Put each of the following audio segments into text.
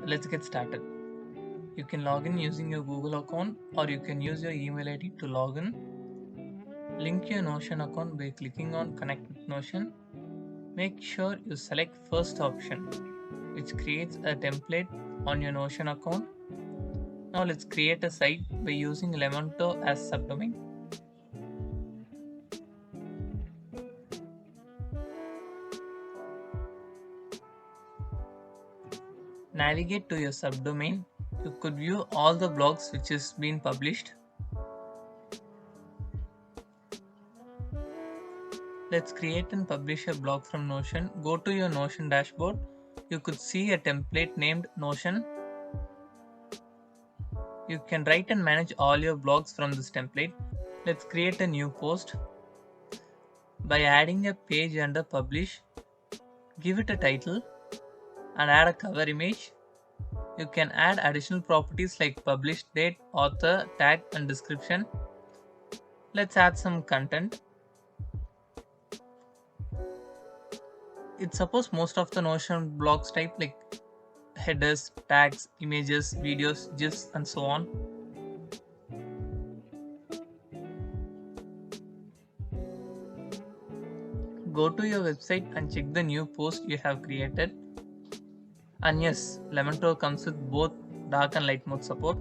Let's get started. You can log in using your Google account, or you can use your email ID to log in. Link your Notion account by clicking on Connect with Notion. Make sure you select first option, which creates a template on your Notion account. Now let's create a site by using Lamento as subdomain. Navigate to your subdomain. You could view all the blogs which has been published. Let's create and publish a blog from Notion. Go to your Notion dashboard. You could see a template named Notion. You can write and manage all your blogs from this template. Let's create a new post. By adding a page under publish, give it a title and add a cover image. You can add additional properties like published date, author, tag and description. Let's add some content. It supports most of the Notion blogs type like headers, tags, images, videos, GIFs and so on. Go to your website and check the new post you have created. And yes, Lamento comes with both dark and light mode support.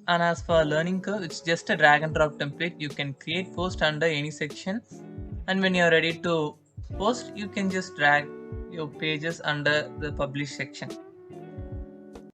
And as for learning curve, it's just a drag and drop template. You can create post under any section, and when you're ready to post, you can just drag your pages under the publish section.